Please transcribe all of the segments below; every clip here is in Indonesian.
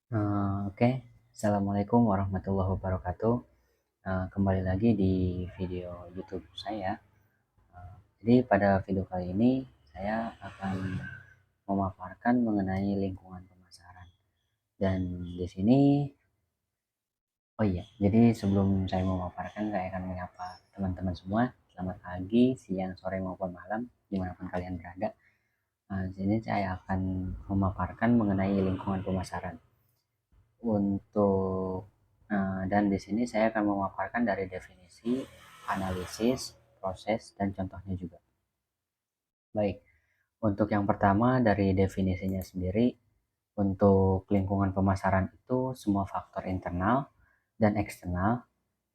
Oke. Assalamualaikum warahmatullahi wabarakatuh. Kembali lagi di video YouTube saya. Jadi pada video kali ini saya akan memaparkan mengenai lingkungan pemasaran. Dan di sini, oh iya, jadi sebelum saya memaparkan, saya akan menyapa teman-teman semua. Selamat pagi, siang, sore maupun malam, dimanapun kalian berada. Di sini saya akan memaparkan mengenai lingkungan pemasaran. Dan di sini saya akan memaparkan dari definisi, analisis, proses, dan contohnya juga. Baik, untuk yang pertama dari definisinya sendiri, untuk lingkungan pemasaran itu semua faktor internal dan eksternal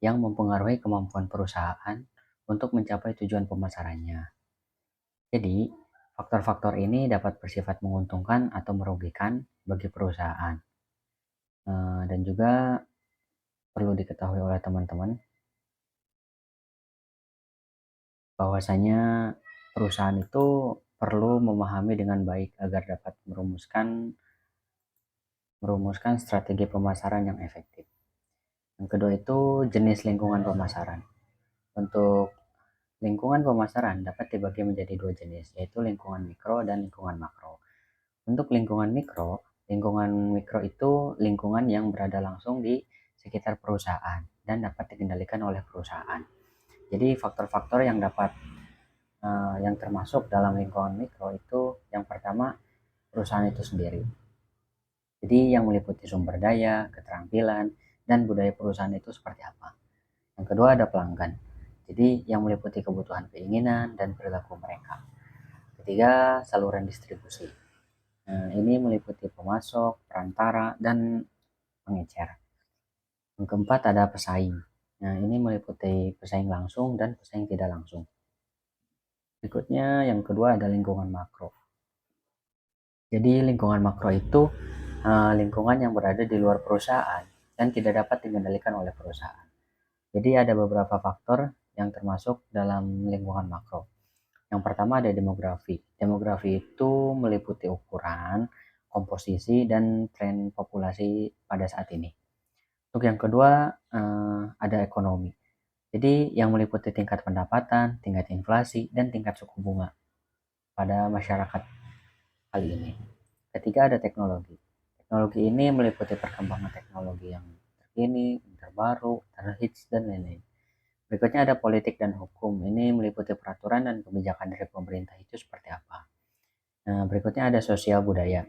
yang mempengaruhi kemampuan perusahaan untuk mencapai tujuan pemasarannya. Jadi, faktor-faktor ini dapat bersifat menguntungkan atau merugikan bagi perusahaan. Dan juga perlu diketahui oleh teman-teman bahwasanya perusahaan itu perlu memahami dengan baik agar dapat merumuskan strategi pemasaran yang efektif. Yang kedua itu jenis lingkungan pemasaran. Untuk lingkungan pemasaran dapat dibagi menjadi dua jenis, yaitu lingkungan mikro dan lingkungan makro. Untuk lingkungan mikro itu lingkungan yang berada langsung di sekitar perusahaan dan dapat dikendalikan oleh perusahaan. Jadi faktor-faktor yang termasuk dalam lingkungan mikro itu yang pertama perusahaan itu sendiri. Jadi yang meliputi sumber daya, keterampilan, dan budaya perusahaan itu seperti apa. Yang kedua ada pelanggan. Jadi yang meliputi kebutuhan keinginan dan perilaku mereka. Ketiga saluran distribusi. Ini meliputi pemasok, perantara, dan pengecer. Yang keempat ada pesaing. Ini meliputi pesaing langsung dan pesaing tidak langsung. Berikutnya yang kedua ada lingkungan makro. Jadi lingkungan makro itu lingkungan yang berada di luar perusahaan dan tidak dapat dikendalikan oleh perusahaan. Jadi ada beberapa faktor yang termasuk dalam lingkungan makro. Yang pertama ada demografi. Demografi itu meliputi ukuran, komposisi, dan tren populasi pada saat ini. Untuk yang kedua ada ekonomi. Jadi yang meliputi tingkat pendapatan, tingkat inflasi, dan tingkat suku bunga pada masyarakat kali ini. Ketiga ada teknologi. Teknologi ini meliputi perkembangan teknologi yang terkini, terbaru, terhits, dan lain-lain. Berikutnya ada politik dan hukum. Ini meliputi peraturan dan kebijakan dari pemerintah itu seperti apa. Berikutnya ada sosial budaya.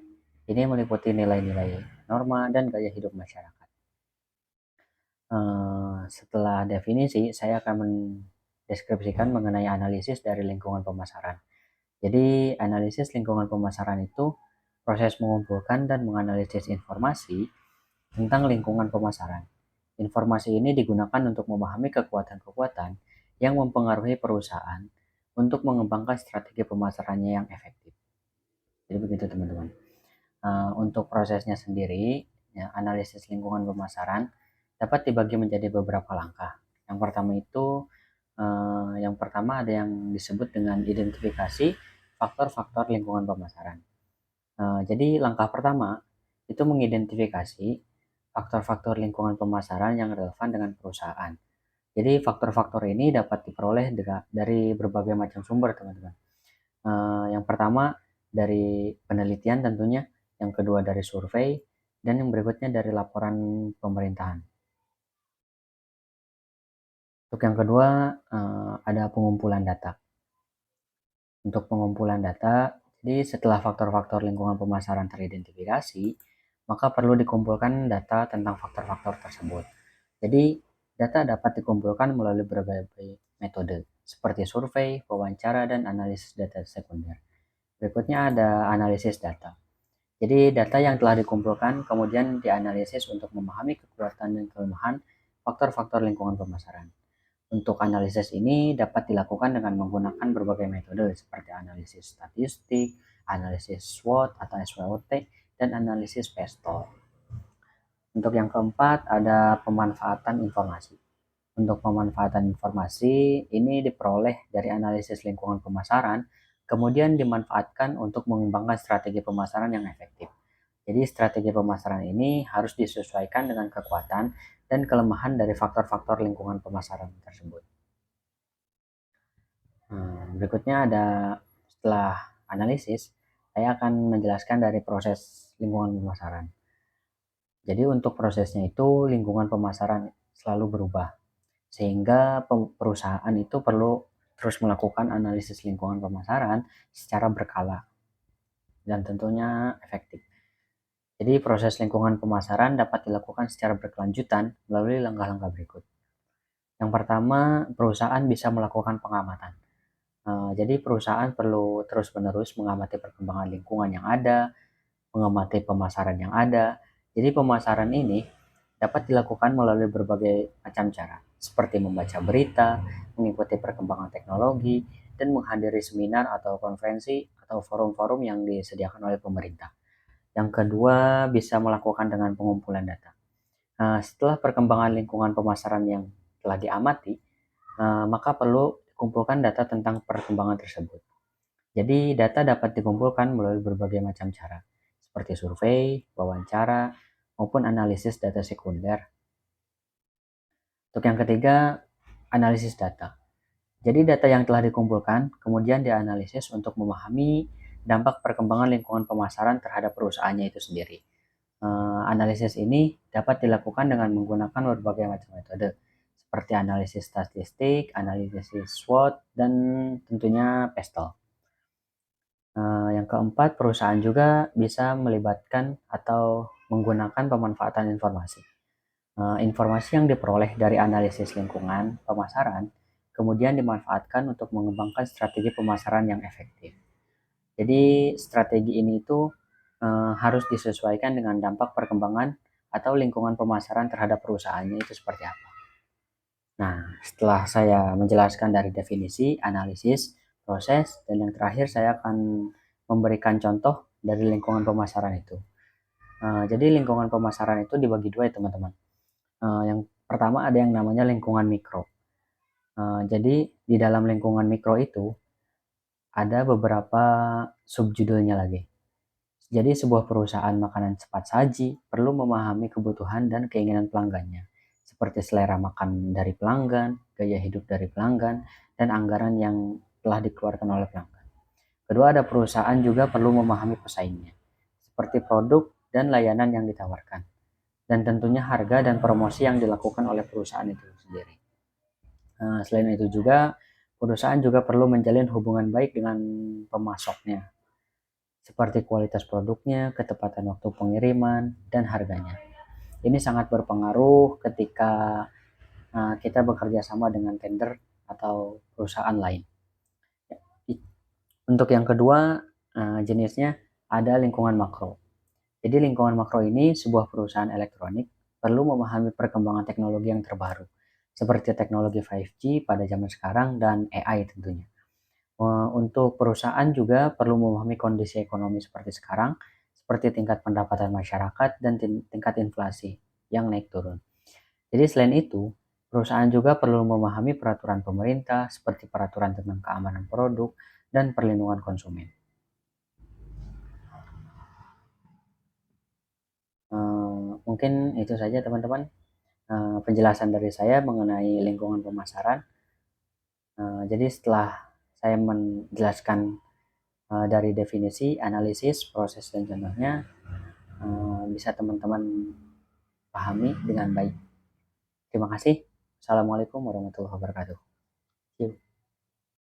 Ini meliputi nilai-nilai, norma, dan gaya hidup masyarakat. Setelah definisi, saya akan mendeskripsikan mengenai analisis dari lingkungan pemasaran. Jadi, analisis lingkungan pemasaran itu proses mengumpulkan dan menganalisis informasi tentang lingkungan pemasaran. Informasi ini digunakan untuk memahami kekuatan-kekuatan yang mempengaruhi perusahaan untuk mengembangkan strategi pemasarannya yang efektif. Jadi begitu teman-teman. Untuk prosesnya sendiri, ya, analisis lingkungan pemasaran dapat dibagi menjadi beberapa langkah. Yang pertama ada yang disebut dengan identifikasi faktor-faktor lingkungan pemasaran. Jadi langkah pertama itu mengidentifikasi faktor-faktor lingkungan pemasaran yang relevan dengan perusahaan. Jadi faktor-faktor ini dapat diperoleh dari berbagai macam sumber, teman-teman. Yang pertama dari penelitian tentunya, yang kedua dari survei, dan yang berikutnya dari laporan pemerintahan. Untuk yang kedua ada pengumpulan data. Untuk pengumpulan data, jadi setelah faktor-faktor lingkungan pemasaran teridentifikasi, maka perlu dikumpulkan data tentang faktor-faktor tersebut. Jadi, data dapat dikumpulkan melalui berbagai metode, seperti survei, wawancara, dan analisis data sekunder. Berikutnya ada analisis data. Jadi, data yang telah dikumpulkan kemudian dianalisis untuk memahami kekuatan dan kelemahan faktor-faktor lingkungan pemasaran. Untuk analisis ini dapat dilakukan dengan menggunakan berbagai metode seperti analisis statistik, analisis SWOT atau SWOT, dan analisis PESTOR. Untuk yang keempat ada pemanfaatan informasi. Untuk pemanfaatan informasi ini diperoleh dari analisis lingkungan pemasaran, kemudian dimanfaatkan untuk mengembangkan strategi pemasaran yang efektif. Jadi strategi pemasaran ini harus disesuaikan dengan kekuatan dan kelemahan dari faktor-faktor lingkungan pemasaran tersebut. Berikutnya ada setelah analisis, saya akan menjelaskan dari proses lingkungan pemasaran. Jadi untuk prosesnya itu lingkungan pemasaran selalu berubah, sehingga perusahaan itu perlu terus melakukan analisis lingkungan pemasaran secara berkala dan tentunya efektif. Jadi proses lingkungan pemasaran dapat dilakukan secara berkelanjutan melalui langkah-langkah berikut. Yang pertama, perusahaan bisa melakukan pengamatan. Jadi perusahaan perlu terus-menerus mengamati perkembangan lingkungan yang ada, mengamati pemasaran yang ada. Jadi pemasaran ini dapat dilakukan melalui berbagai macam cara, seperti membaca berita, mengikuti perkembangan teknologi, dan menghadiri seminar atau konferensi atau forum-forum yang disediakan oleh pemerintah. Yang kedua, bisa melakukan dengan pengumpulan data. Setelah perkembangan lingkungan pemasaran yang telah diamati, maka perlu dikumpulkan data tentang perkembangan tersebut. Jadi data dapat dikumpulkan melalui berbagai macam cara, seperti survei, wawancara, maupun analisis data sekunder. Untuk yang ketiga, analisis data. Jadi data yang telah dikumpulkan kemudian dianalisis untuk memahami dampak perkembangan lingkungan pemasaran terhadap perusahaannya itu sendiri. Analisis ini dapat dilakukan dengan menggunakan berbagai macam metode, seperti analisis statistik, analisis SWOT, dan tentunya PESTEL. Yang keempat, perusahaan juga bisa melibatkan atau menggunakan pemanfaatan informasi. Informasi yang diperoleh dari analisis lingkungan pemasaran kemudian dimanfaatkan untuk mengembangkan strategi pemasaran yang efektif. Jadi strategi ini itu harus disesuaikan dengan dampak perkembangan atau lingkungan pemasaran terhadap perusahaannya itu seperti apa. Nah, setelah saya menjelaskan dari definisi, analisis, proses, dan yang terakhir saya akan memberikan contoh dari lingkungan pemasaran itu. Jadi lingkungan pemasaran itu dibagi dua ya teman-teman. Yang pertama ada yang namanya lingkungan mikro. Jadi di dalam lingkungan mikro itu ada beberapa subjudulnya lagi. Jadi sebuah perusahaan makanan cepat saji perlu memahami kebutuhan dan keinginan pelanggannya, seperti selera makan dari pelanggan, gaya hidup dari pelanggan, dan anggaran yang telah dikeluarkan oleh pelanggan. Kedua, ada perusahaan juga perlu memahami pesaingnya, seperti produk dan layanan yang ditawarkan, dan tentunya harga dan promosi yang dilakukan oleh perusahaan itu sendiri. Selain itu juga, perusahaan juga perlu menjalin hubungan baik dengan pemasoknya, seperti kualitas produknya, ketepatan waktu pengiriman, dan harganya. Ini sangat berpengaruh ketika kita bekerja sama dengan vendor atau perusahaan lain. Untuk yang kedua, jenisnya ada lingkungan makro. Jadi lingkungan makro ini sebuah perusahaan elektronik perlu memahami perkembangan teknologi yang terbaru, seperti teknologi 5G pada zaman sekarang dan AI tentunya. Untuk perusahaan juga perlu memahami kondisi ekonomi seperti sekarang, seperti tingkat pendapatan masyarakat dan tingkat inflasi yang naik turun. Jadi selain itu, perusahaan juga perlu memahami peraturan pemerintah seperti peraturan tentang keamanan produk dan perlindungan konsumen. Mungkin itu saja teman-teman penjelasan dari saya mengenai lingkungan pemasaran. Jadi setelah saya menjelaskan dari definisi, analisis, proses, dan contohnya, bisa teman-teman pahami dengan baik. Terima kasih. Assalamualaikum warahmatullahi wabarakatuh. See you.